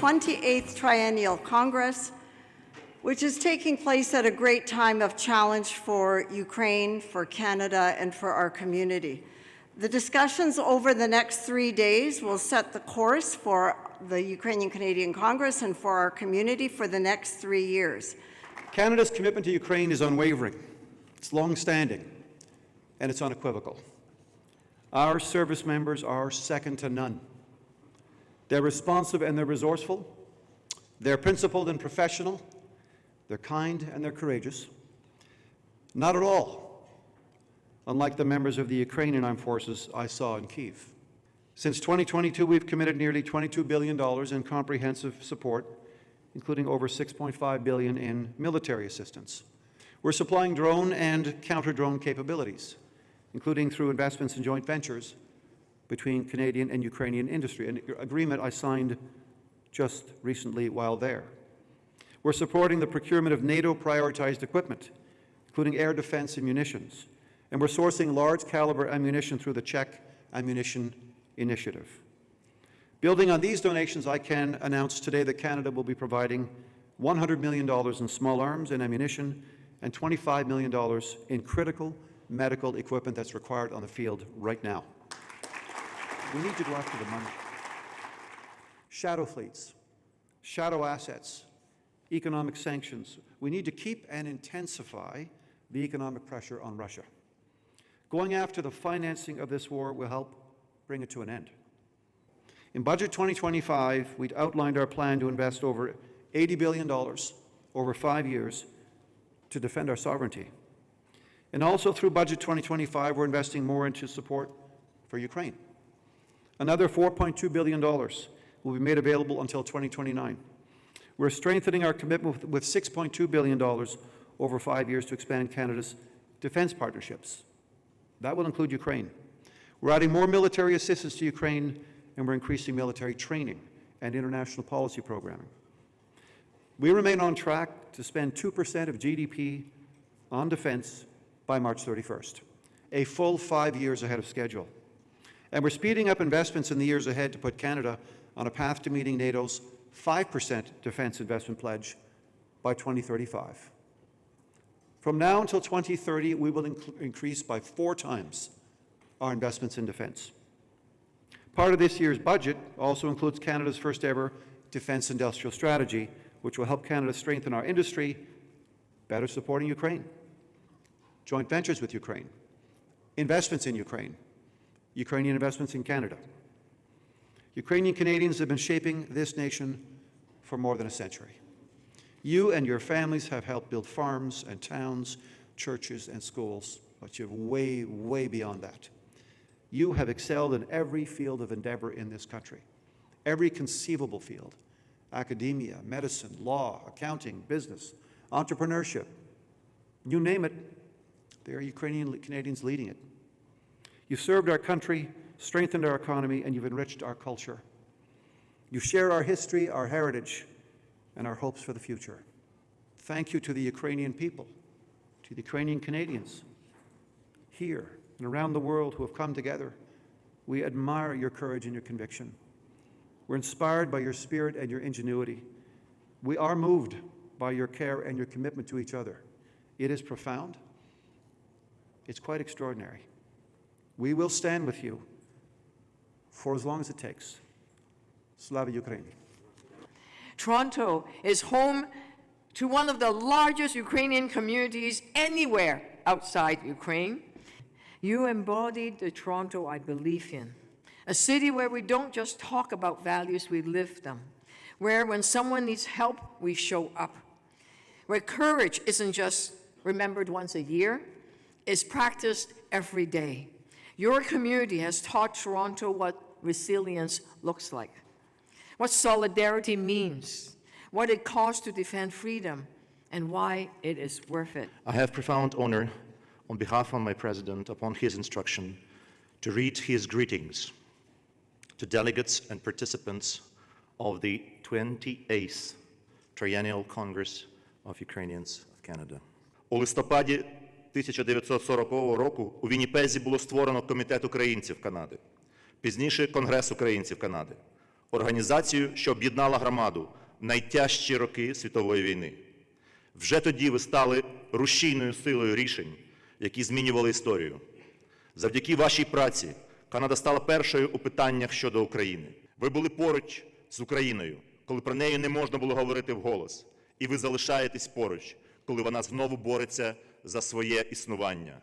28th Triennial Congress, which is taking place at a great time of challenge for Ukraine, for Canada, and for our community. The discussions over the next 3 days will set the course for the Ukrainian-Canadian Congress and for our community for the next 3 years. Canada's commitment to Ukraine is unwavering, it's long-standing, and it's unequivocal. Our service members are second to none. They're responsive and they're resourceful. They're principled and professional. They're kind and they're courageous. Not at all unlike the members of the Ukrainian armed forces I saw in Kyiv. Since 2022, we've committed nearly $22 billion in comprehensive support, including over $6.5 billion in military assistance. We're supplying drone and counter-drone capabilities, including through investments in joint ventures between Canadian and Ukrainian industry, an agreement I signed just recently while there. We're supporting the procurement of NATO-prioritized equipment, including air defense and munitions, and we're sourcing large-caliber ammunition through the Czech Ammunition Initiative. Building on these donations, I can announce today that Canada will be providing $100 million in small arms and ammunition and $25 million in critical medical equipment that's required on the field right now. We need to go after the money. Shadow fleets, shadow assets, economic sanctions. We need to keep and intensify the economic pressure on Russia. Going after the financing of this war will help bring it to an end. In Budget 2025, we'd outlined our plan to invest over $80 billion over 5 years to defend our sovereignty. And also through Budget 2025, we're investing more into support for Ukraine. Another $4.2 billion will be made available until 2029. We're strengthening our commitment with $6.2 billion over 5 years to expand Canada's defense partnerships. That will include Ukraine. We're adding more military assistance to Ukraine, and we're increasing military training and international policy programming. We remain on track to spend 2% of GDP on defense by March 31st, a full 5 years ahead of schedule. And we're speeding up investments in the years ahead to put Canada on a path to meeting NATO's 5% defense investment pledge by 2035. From now until 2030, we will increase by 4 times our investments in defense. Part of this year's budget also includes Canada's first ever defense industrial strategy, which will help Canada strengthen our industry, better supporting Ukraine, joint ventures with Ukraine, investments in Ukraine, Ukrainian investments in Canada. Ukrainian Canadians have been shaping this nation for more than a century. You and your families have helped build farms and towns, churches and schools, but you're way, way beyond that. You have excelled in every field of endeavor in this country, every conceivable field: academia, medicine, law, accounting, business, entrepreneurship. You name it, there are Ukrainian Canadians leading it. You've served our country, strengthened our economy, and you've enriched our culture. You share our history, our heritage, and our hopes for the future. Thank you to the Ukrainian people, to the Ukrainian Canadians here and around the world who have come together. We admire your courage and your conviction. We're inspired by your spirit and your ingenuity. We are moved by your care and your commitment to each other. It is profound. It's quite extraordinary. We will stand with you for as long as it takes. Slava Ukraini. Toronto is home to one of the largest Ukrainian communities anywhere outside Ukraine. You embodied the Toronto I believe in, a city where we don't just talk about values, we live them, where when someone needs help, we show up, where courage isn't just remembered once a year, it's practiced every day. Your community has taught Toronto what resilience looks like, what solidarity means, what it costs to defend freedom, and why it is worth it. I have profound honor on behalf of my president, upon his instruction, to read his greetings to delegates and participants of the 28th Triennial Congress of Ukrainians of Canada. У листопаді 1940 року у Вінніпезі було створено Комітет Українців Канади, пізніше Конгрес Українців Канади. організацію, що об'єднала громаду в найтяжчі роки світової війни. Вже тоді ви стали рушійною силою рішень, які змінювали історію. Завдяки вашій праці Канада стала першою у питаннях щодо України. Ви були поруч з Україною, коли про неї не можна було говорити вголос. І ви залишаєтесь поруч, коли вона знову бореться за своє існування.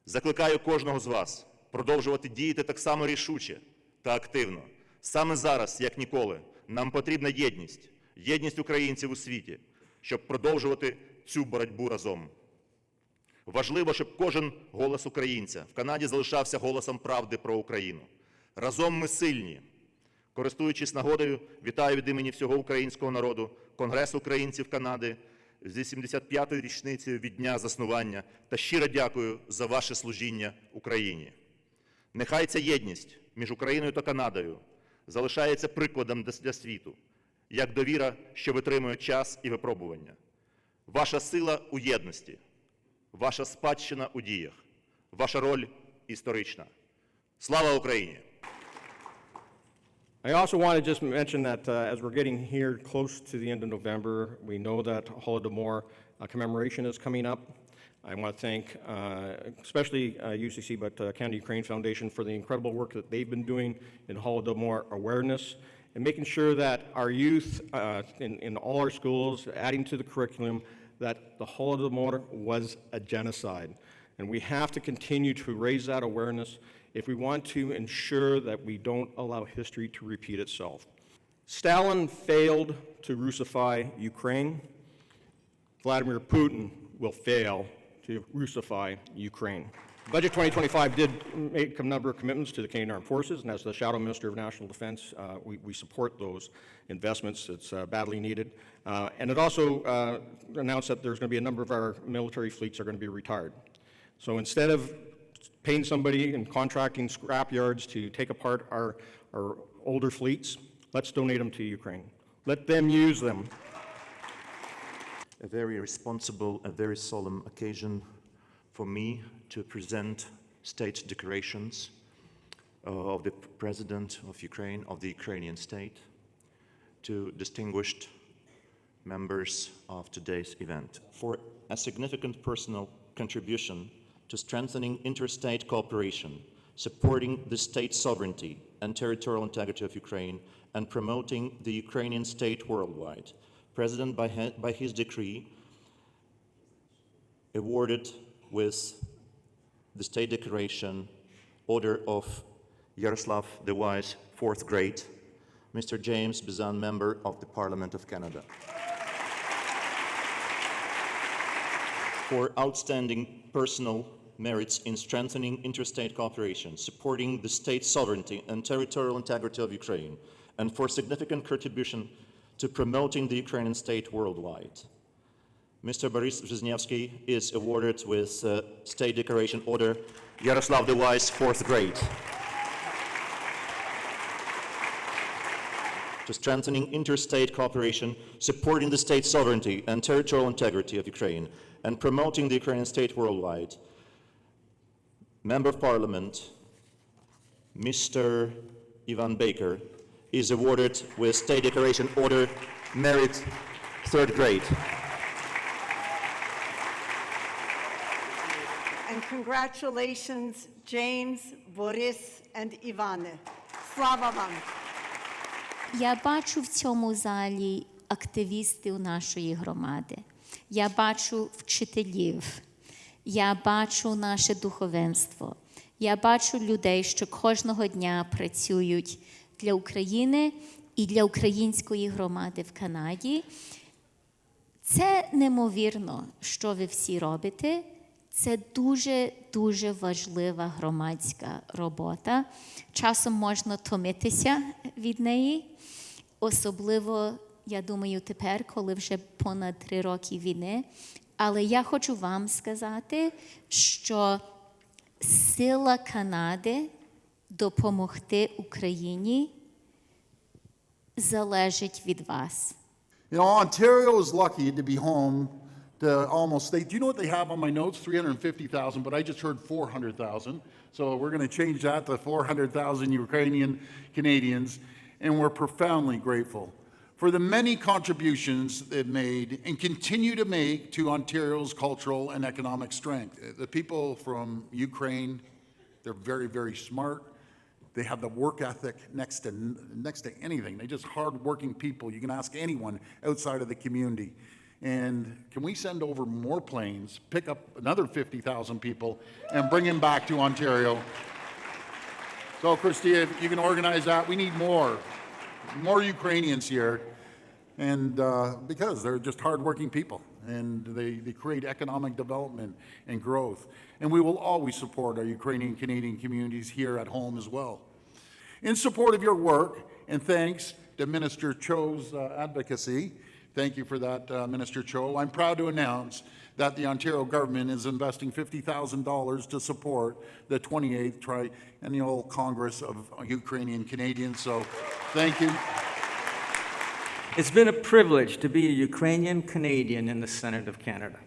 Закликаю кожного з вас продовжувати діяти так само рішуче та активно. Саме зараз, як ніколи, нам потрібна єдність українців у світі, щоб продовжувати цю боротьбу разом. Важливо, щоб кожен голос українця в Канаді залишався голосом правди про Україну. Разом ми сильні. Користуючись нагодою, вітаю від імені всього українського народу Конгрес Українців Канади з 85-ю річницею від дня заснування та щиро дякую за ваше служіння Україні. Нехай ця єдність між Україною та Канадою залишається прикладом для світу, як довіра, що витримує час і випробування. Ваша сила у єдності, ваша спадщина у діях, ваша роль історична. Слава Україні! I also want to just mention that as we're getting here close to the end of November, we know that Holodomor commemoration is coming up. I want to thank especially UCC, but Canada Ukraine Foundation for the incredible work that they've been doing in Holodomor awareness and making sure that our youth in all our schools, adding to the curriculum, that the Holodomor was a genocide. And we have to continue to raise that awareness if we want to ensure that we don't allow history to repeat itself. Stalin failed to Russify Ukraine. Vladimir Putin will fail to Russify Ukraine. Budget 2025 did make a number of commitments to the Canadian Armed Forces, and as the Shadow Minister of National Defense, we support those investments. It's badly needed. And it also announced that there's going to be a number of our military fleets are going to be retired. So instead of paying somebody and contracting scrap yards to take apart our older fleets, let's donate them to Ukraine. Let them use them. A very responsible, a very solemn occasion for me to present state decorations of the President of Ukraine, of the Ukrainian state, to distinguished members of today's event for a significant personal contribution to strengthening interstate cooperation, supporting the state sovereignty and territorial integrity of Ukraine, and promoting the Ukrainian state worldwide. President, by his decree, awarded with the State Decoration Order of Yaroslav the Wise, 4th grade, Mr. James Bizan, Member of the Parliament of Canada. For outstanding personal merits in strengthening interstate cooperation, supporting the state sovereignty and territorial integrity of Ukraine, and for significant contribution to promoting the Ukrainian state worldwide. Mr. Boris Zhiznievsky is awarded with State Decoration Order Yaroslav the Wise, 4th grade. To strengthening interstate cooperation, supporting the state sovereignty and territorial integrity of Ukraine, and promoting the Ukrainian state worldwide, Member of Parliament, Mr. Ivan Baker, is awarded with State Decoration Order Merit, 3rd grade. And congratulations, James, Boris, and Ivane. Slava vam! Я бачу в цьому залі активістів нашої громади. Я бачу вчителів. Я бачу наше духовенство. Я бачу людей, що кожного дня працюють для України і для української громади в Канаді. Це неймовірно, що ви всі робите. Це дуже важлива громадська робота. Часом можна втомитися від неї. Особливо, я думаю, тепер, коли вже понад 3 роки війни. Але я хочу вам сказати, що сила Канади допомогти Україні залежить від вас. You know, Ontario is lucky to be home to almost, do you know what they have on my notes? 350,000, but I just heard 400,000. So we're going to change that to 400,000 Ukrainian Canadians. and we're profoundly grateful for the many contributions they've made and continue to make to Ontario's cultural and economic strength. The people from Ukraine, they're very, very smart. They have the work ethic next to anything. They're just hardworking people. You can ask anyone outside of the community. And can we send over more planes, pick up another 50,000 people, and bring them back to Ontario? So, Christy, if you can organize that, we need more Ukrainians here, and because they're just hardworking people, and they create economic development and growth. And we will always support our Ukrainian Canadian communities here at home as well. In support of your work, and thanks to Minister Cho's advocacy, thank you for that, Minister Cho, I'm proud to announce that the Ontario government is investing $50,000 to support the 28th Triennial Congress of Ukrainian Canadians. So thank you. It's been a privilege to be a Ukrainian Canadian in the Senate of Canada.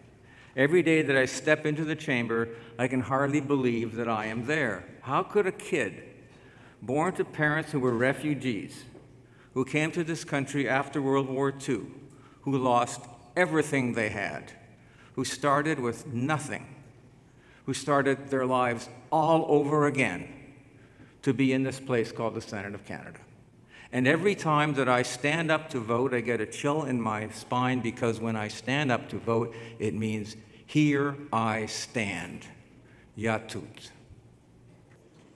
Every day that I step into the chamber, I can hardly believe that I am there. How could a kid born to parents who were refugees, who came to this country after World War II, who lost everything they had, who started with nothing, who started their lives all over again, to be in this place called the Senate of Canada? And every time that I stand up to vote, I get a chill in my spine, because when I stand up to vote, it means, here I stand. Yatut.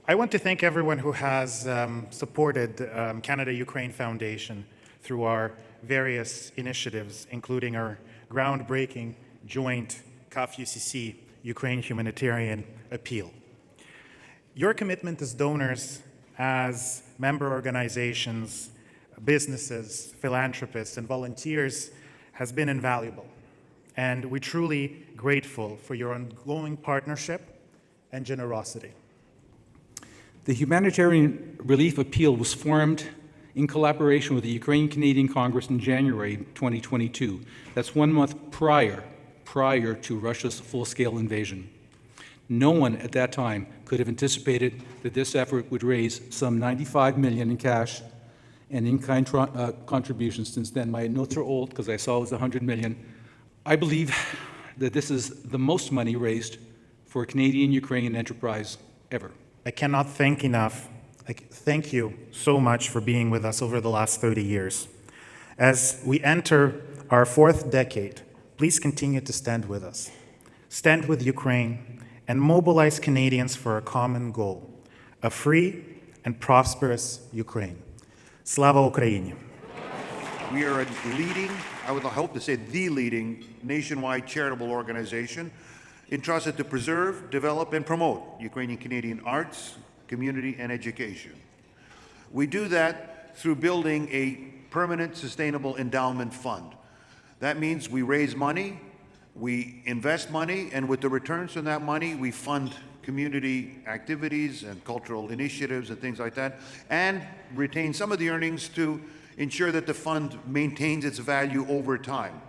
I want to thank everyone who has supported Canada-Ukraine Foundation through our various initiatives, including our groundbreaking joint CAF-UCC Ukraine Humanitarian Appeal. Your commitment as donors, as member organizations, businesses, philanthropists, and volunteers has been invaluable. And we're truly grateful for your ongoing partnership and generosity. The Humanitarian Relief Appeal was formed in collaboration with the Ukrainian Canadian Congress in January 2022. That's 1 month prior to Russia's full-scale invasion. No one at that time could have anticipated that this effort would raise some $95 million in cash and in-kind contributions. Since then, my notes are old because I saw it was $100 million. I believe that this is the most money raised for a Canadian-Ukrainian enterprise ever. I cannot thank enough. Thank you so much for being with us over the last 30 years. As we enter our 4th decade, please continue to stand with us. Stand with Ukraine and mobilize Canadians for a common goal, a free and prosperous Ukraine. Slava Ukraini! We are a leading, I would hope to say the leading, nationwide charitable organization entrusted to preserve, develop, and promote Ukrainian Canadian arts, community, and education. We do that through building a permanent, sustainable endowment fund. That means we raise money, we invest money, and with the returns from that money, we fund community activities and cultural initiatives and things like that, and retain some of the earnings to ensure that the fund maintains its value over time.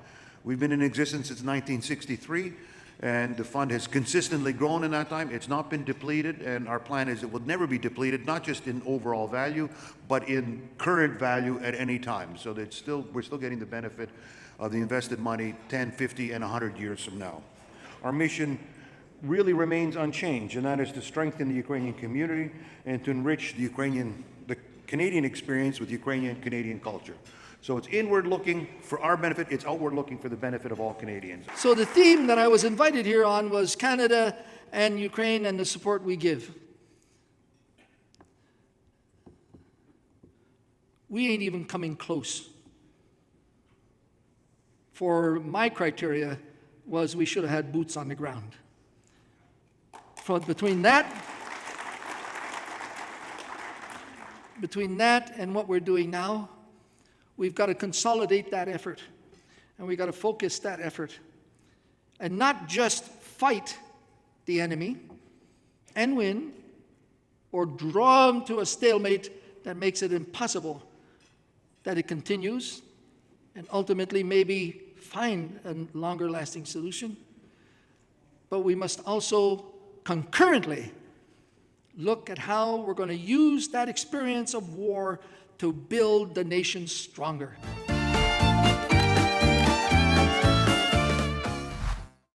We've been in existence since 1963, and the fund has consistently grown in that time. It's not been depleted, and our plan is it will never be depleted, not just in overall value, but in current value at any time. So that we're still getting the benefit of the invested money 10, 50, and 100 years from now. Our mission really remains unchanged, and that is to strengthen the Ukrainian community and to enrich the Canadian experience with Ukrainian Canadian culture. So it's inward-looking for our benefit, it's outward-looking for the benefit of all Canadians. So the theme that I was invited here on was Canada and Ukraine and the support we give. We ain't even coming close. For my criteria was we should have had boots on the ground. Between that and what we're doing now, we've got to consolidate that effort, and we've got to focus that effort, and not just fight the enemy and win, or draw them to a stalemate that makes it impossible that it continues, and ultimately maybe find a longer-lasting solution. But we must also concurrently look at how we're going to use that experience of war to build the nation stronger.